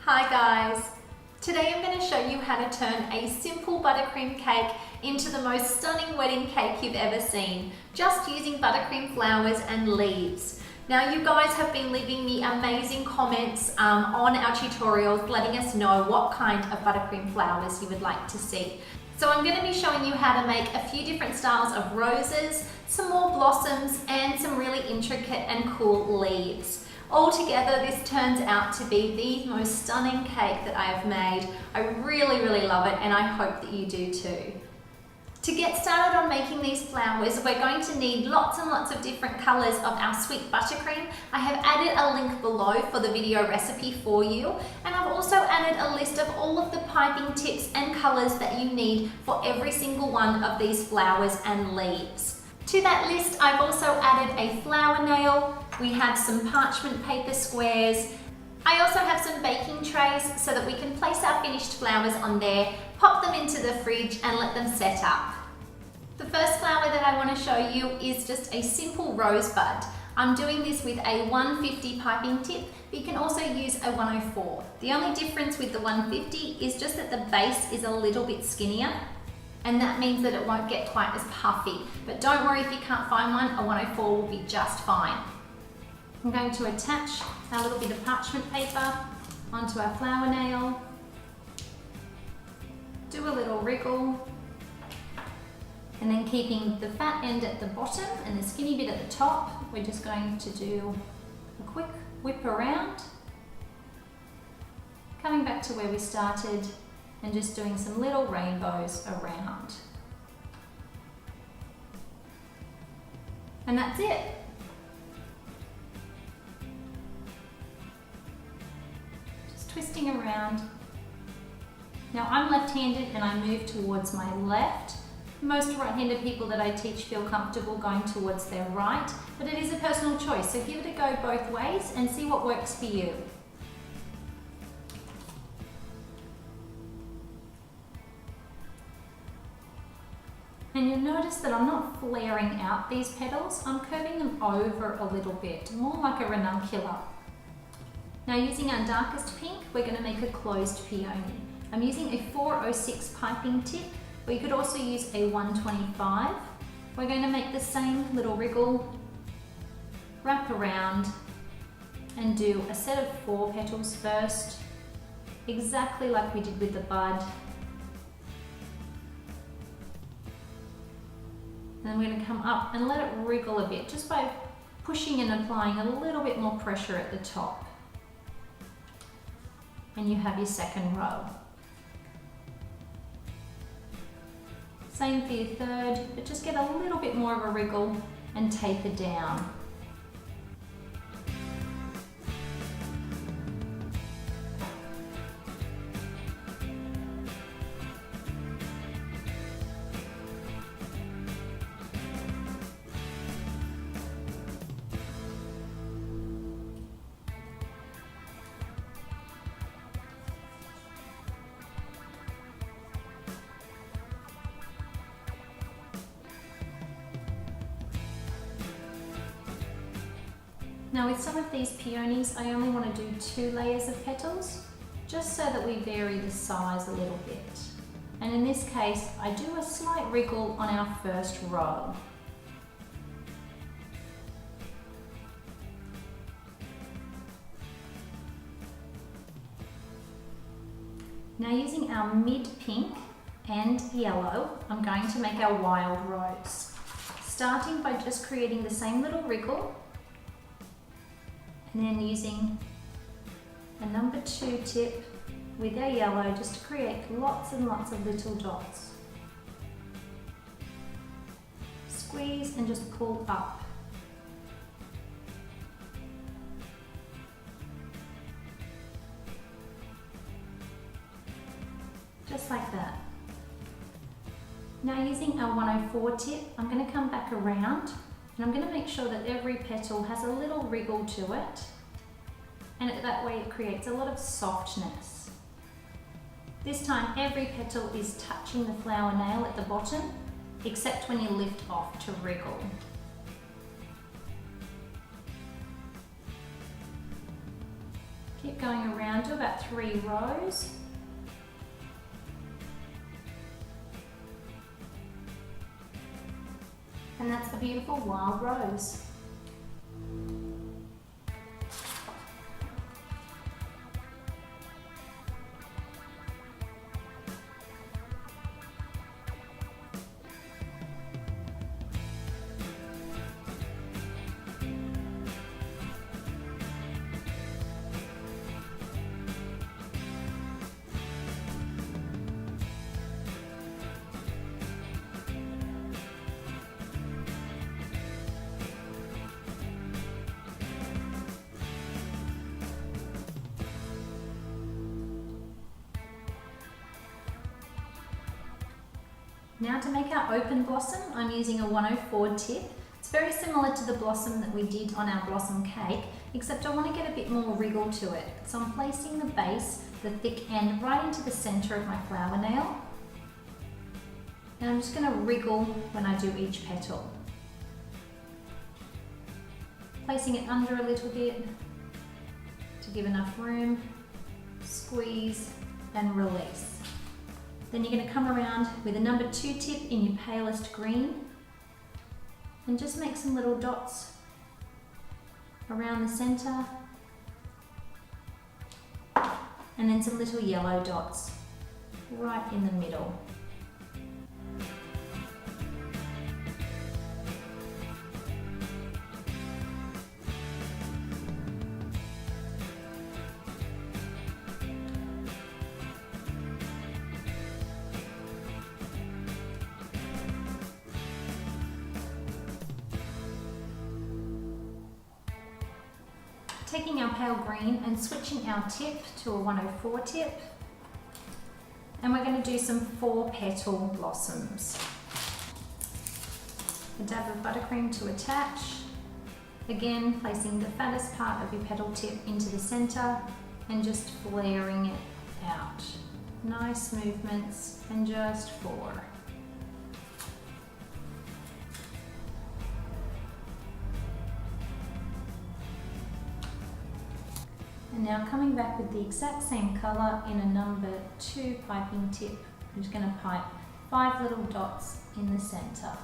Hi guys! Today I'm going to show you how to turn a simple buttercream cake into the most stunning wedding cake you've ever seen, just using buttercream flowers and leaves. Now you guys have been leaving me amazing comments on our tutorials letting us know what kind of buttercream flowers you would like to see. So I'm going to be showing you how to make a few different styles of roses, some more blossoms and some really intricate and cool leaves. Altogether, this turns out to be the most stunning cake that I have made. I really love it and I hope that you do too. To get started on making these flowers, we're going to need lots and lots of different colours of our sweet buttercream. I have added a link below for the video recipe for you, and I've also added a list of all of the piping tips and colours that you need for every single one of these flowers and leaves. To that list, I've also added a flower nail. We have some parchment paper squares. I also have some baking trays so that we can place our finished flowers on there, pop them into the fridge and let them set up. The first flower that I want to show you is just a simple rosebud. I'm doing this with a 150 piping tip, but you can also use a 104. The only difference with the 150 is just that the base is a little bit skinnier, and that means that it won't get quite as puffy. But don't worry if you can't find one, a 104 will be just fine. I'm going to attach a little bit of parchment paper onto our flower nail, do a little wriggle, and then keeping the fat end at the bottom and the skinny bit at the top, we're just going to do a quick whip around, coming back to where we started and just doing some little rainbows around. And that's it. Just twisting around. Now I'm left-handed and I move towards my left. Most right-handed people that I teach feel comfortable going towards their right, but it is a personal choice, so give it a go both ways and see what works for you. And you'll notice that I'm not flaring out these petals, I'm curving them over a little bit, more like a ranunculus. Now using our darkest pink, we're going to make a closed peony. I'm using a 406 piping tip, but you could also use a 125. We're going to make the same little wriggle, wrap around, and do a set of 4 petals first, exactly like we did with the bud. And then we're going to come up and let it wriggle a bit, just by pushing and applying a little bit more pressure at the top. And you have your second row. Same for your third, but just get a little bit more of a wriggle and taper down. Now with some of these peonies, I only want to do 2 layers of petals, just so that we vary the size a little bit. And in this case, I do a slight wriggle on our first row. Now using our mid pink and yellow, I'm going to make our wild rose. Starting by just creating the same little wriggle, and then using a number 2 tip with our yellow just to create lots and lots of little dots. Squeeze and just pull up. Just like that. Now using our 104 tip, I'm going to come back around and I'm going to make sure that every petal has a little wriggle to it, and that way it creates a lot of softness. This time every petal is touching the flower nail at the bottom, except when you lift off to wriggle. Keep going around to about 3 rows. And that's a beautiful wild rose. Now to make our open blossom, I'm using a 104 tip. It's very similar to the blossom that we did on our blossom cake, except I want to get a bit more wriggle to it. So I'm placing the base, the thick end, right into the center of my flower nail. And I'm just going to wriggle when I do each petal. Placing it under a little bit to give enough room, squeeze and release. Then you're going to come around with a number 2 tip in your palest green and just make some little dots around the center and then some little yellow dots right in the middle. Taking our pale green and switching our tip to a 104 tip, and we're going to do some 4 petal blossoms. A dab of buttercream to attach, again placing the fattest part of your petal tip into the center and just flaring it out. Nice movements and just 4. And now coming back with the exact same colour in a number 2 piping tip, I'm just going to pipe 5 little dots in the centre.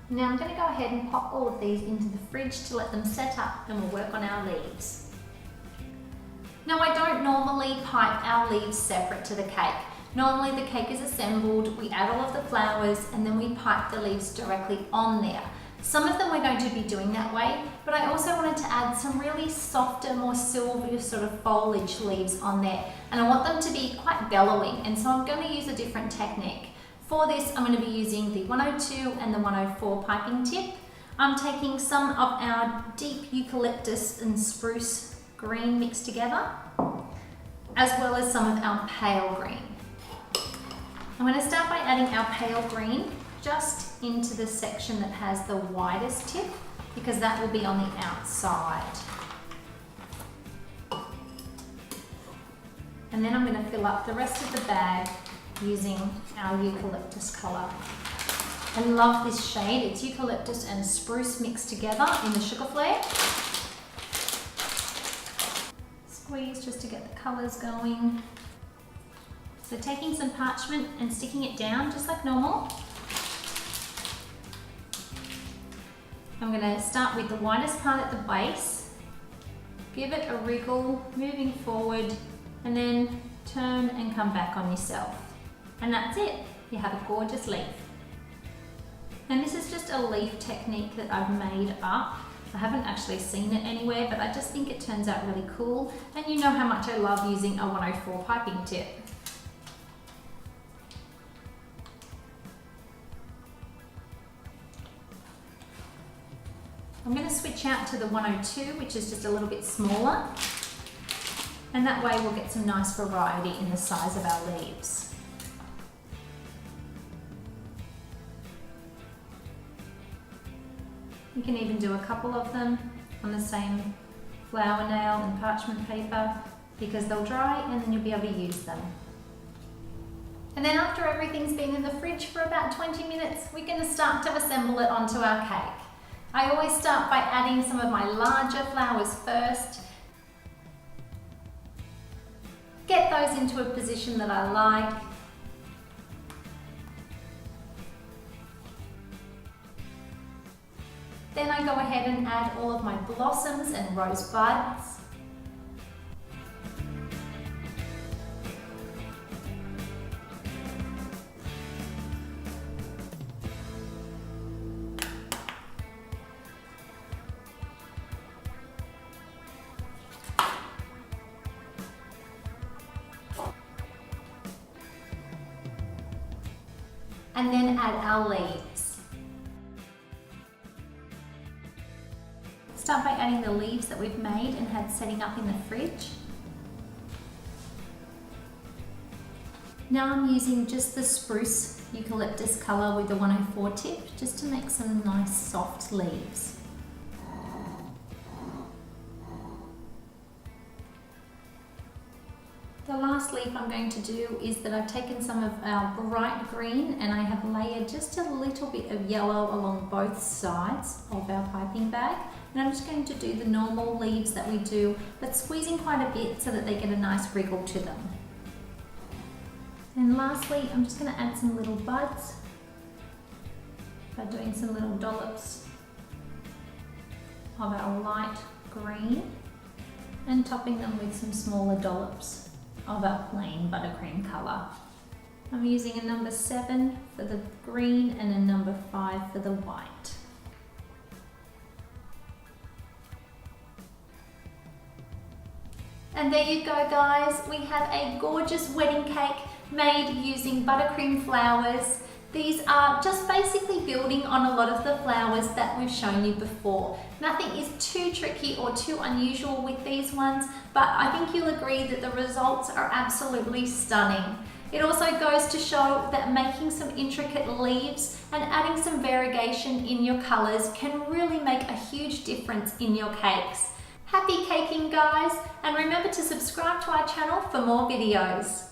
Now I'm going to go ahead and pop all of these into the fridge to let them set up, and we'll work on our leaves. Now I don't normally pipe our leaves separate to the cake. Normally the cake is assembled, we add all of the flowers and then we pipe the leaves directly on there. Some of them we're going to be doing that way, but I also wanted to add some really softer, more silvery sort of foliage leaves on there, and I want them to be quite bellowing, and so I'm going to use a different technique. For this I'm going to be using the 102 and the 104 piping tip. I'm taking some of our deep eucalyptus and spruce green mixed together, as well as some of our pale green. I'm going to start by adding our pale green just into the section that has the widest tip, because that will be on the outside. And then I'm going to fill up the rest of the bag using our eucalyptus colour. I love this shade, it's eucalyptus and spruce mixed together in the sugar flare. Squeeze just to get the colours going. So taking some parchment and sticking it down just like normal. I'm going to start with the widest part at the base, give it a wriggle, moving forward, and then turn and come back on yourself. And that's it, you have a gorgeous leaf. And this is just a leaf technique that I've made up. I haven't actually seen it anywhere, but I just think it turns out really cool. And you know how much I love using a 104 piping tip. I'm going to switch out to the 102, which is just a little bit smaller, and that way we'll get some nice variety in the size of our leaves. You can even do a couple of them on the same flower nail and parchment paper, because they'll dry and then you'll be able to use them. And then after everything's been in the fridge for about 20 minutes, we're going to start to assemble it onto our cake. I always start by adding some of my larger flowers first. Get those into a position that I like. Then I go ahead and add all of my blossoms and rose buds. And then add our leaves. Start by adding the leaves that we've made and had setting up in the fridge. Now I'm using just the spruce eucalyptus colour with the 104 tip, just to make some nice soft leaves. The last leaf I'm going to do is that I've taken some of our bright green and I have layered just a little bit of yellow along both sides of our piping bag. And I'm just going to do the normal leaves that we do, but squeezing quite a bit so that they get a nice wriggle to them. And lastly, I'm just going to add some little buds by doing some little dollops of our light green and topping them with some smaller dollops of our plain buttercream colour. I'm using a number 7 for the green and a number 5 for the white. And there you go guys, we have a gorgeous wedding cake made using buttercream flowers. These are just basically building on a lot of the flowers that we've shown you before. Nothing is too tricky or too unusual with these ones, but I think you'll agree that the results are absolutely stunning. It also goes to show that making some intricate leaves and adding some variegation in your colours can really make a huge difference in your cakes. Happy caking guys, and remember to subscribe to our channel for more videos.